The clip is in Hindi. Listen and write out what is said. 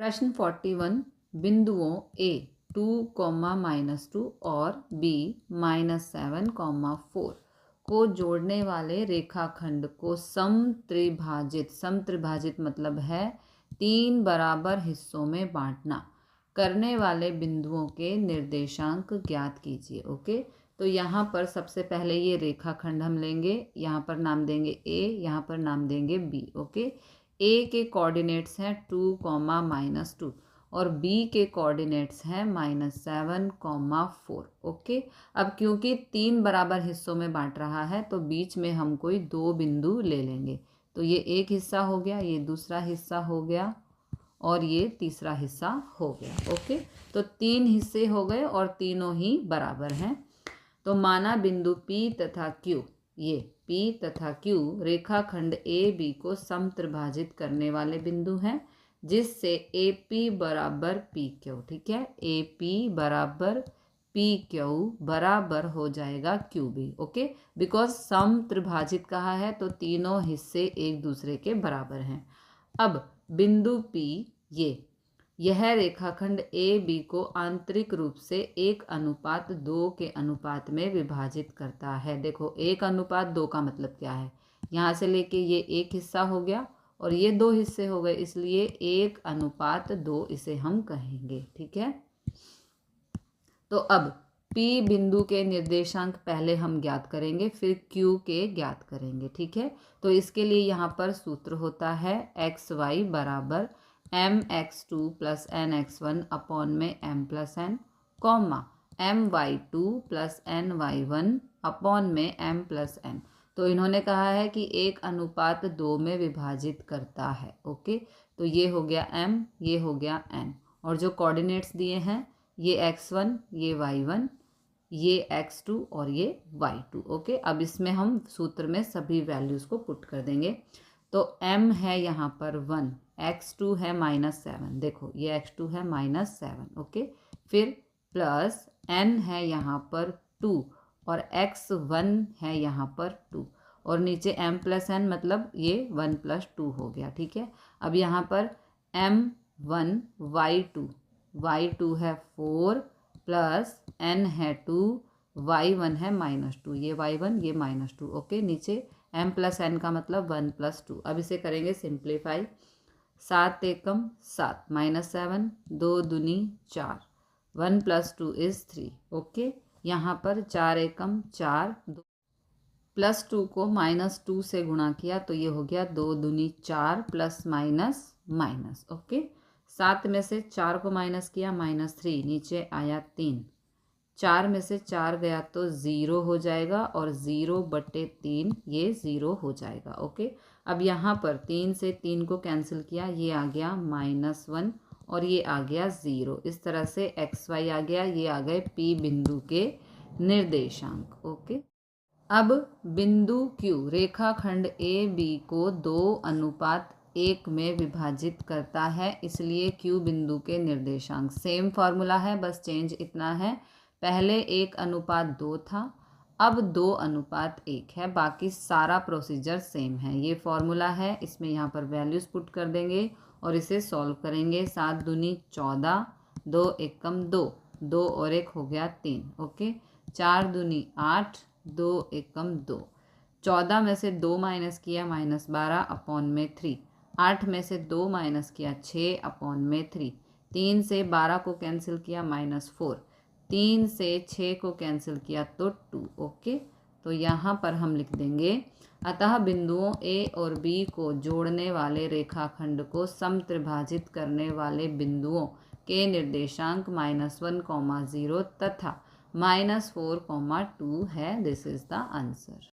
प्रश्न 41 बिंदुओं A 2, -2 और B -7, 4 को जोड़ने वाले रेखाखंड को समत्रिभाजित मतलब है 3 बराबर हिस्सों में बांटना करने वाले बिंदुओं के निर्देशांक ज्ञात कीजिए। ओके, तो यहाँ पर सबसे पहले ये रेखाखंड हम लेंगे, यहाँ पर नाम देंगे A, यहाँ पर नाम देंगे B। ओके, A के कोऑर्डिनेट्स हैं 2, -2 और B के कोऑर्डिनेट्स हैं -7, 4। ओके, अब क्योंकि 3 बराबर हिस्सों में बांट रहा है तो बीच में हम कोई 2 बिंदु ले लेंगे। तो ये एक हिस्सा हो गया, ये दूसरा हिस्सा हो गया और ये तीसरा हिस्सा हो गया। ओके, तो 3 हिस्से हो गए और तीनों ही बराबर हैं। तो माना बिंदु P तथा Q, ये P तथा Q रेखाखंड AB को समत्रिभाजित करने वाले बिंदु हैं, जिससे AP बराबर PQ, ठीक है, AP बराबर PQ बराबर हो जाएगा QB। ओके, बिकॉज समत्रिभाजित कहा है तो तीनों हिस्से एक दूसरे के बराबर हैं। अब बिंदु P यह रेखाखंड AB को आंतरिक रूप से 1:2 के अनुपात में विभाजित करता है। देखो 1:2 का मतलब क्या है, यहाँ से लेके ये एक हिस्सा हो गया और ये 2 हिस्से हो गए, इसलिए 1:2 इसे हम कहेंगे। ठीक है, तो अब P बिंदु के निर्देशांक पहले हम ज्ञात करेंगे, फिर Q के ज्ञात करेंगे। ठीक है, तो इसके लिए यहाँ पर सूत्र होता है XY बराबर mx2 + nx1 अपॉन में m + n, my2 + ny1 upon में m + n। तो इन्होंने कहा है कि 1:2 में विभाजित करता है। ओके, तो ये हो गया m, ये हो गया n, और जो कोऑर्डिनेट्स दिए हैं ये x1, ये y1, ये x2 और ये y2। ओके, अब इसमें हम सूत्र में सभी वैल्यूज़ को पुट कर देंगे। तो m है यहाँ पर 1, x2 है -7, देखो ये x2 है -7। ओके, फिर प्लस n है यहाँ पर 2 और x1 है यहाँ पर 2 और नीचे m + n मतलब ये 1 + 2 हो गया। ठीक है, अब यहाँ पर m1 y2 है 4 प्लस n है 2, y1 है -2, ये y1 ये -2। ओके, नीचे m + n का मतलब 1 + 2। अब इसे करेंगे सिंप्लीफाई, 7 एकम 7 -7, 2 दूनी 4, 1 + 2 = 3। ओके, यहाँ पर 4 एकम 4, +2 को -2 से गुणा किया तो ये हो गया 2 दूनी 4 प्लस माइनस। ओके, 7 में से 4 को माइनस किया -3, नीचे आया 3, 4 में से 4 गया तो 0 हो जाएगा और 0/3 ये 0 हो जाएगा। ओके, अब यहाँ पर 3 से 3 को कैंसिल किया, ये आ गया -1 और ये आ गया 0। इस तरह से XY आ गया, ये आ गए P बिंदु के निर्देशांक। ओके, अब बिंदु Q रेखाखंड AB को 2:1 में विभाजित करता है, इसलिए Q बिंदु के निर्देशांक सेम फार्मूला है, बस चेंज इतना है, पहले 1:2 था, अब 2:1 है, बाकी सारा प्रोसीजर सेम है। ये फॉर्मूला है, इसमें यहाँ पर वैल्यूज़ पुट कर देंगे और इसे सॉल्व करेंगे। 7 दूनी 14, 2 एकम 2, 2 और 1 हो गया 3। ओके, 4 दूनी 8, 2 एकम 2, 14 में से 2 माइनस किया -12 अपॉन में 3, 8 में से 2 माइनस किया 6 अपॉन में 3, 3 से 12 को कैंसिल किया -4, 3 से 6 को कैंसिल किया तो 2। ओके, तो यहाँ पर हम लिख देंगे अतः बिंदुओं A और B को जोड़ने वाले रेखाखंड को समत्रिभाजित करने वाले बिंदुओं के निर्देशांक -1, 0 तथा -4, 2 है। This is the answer.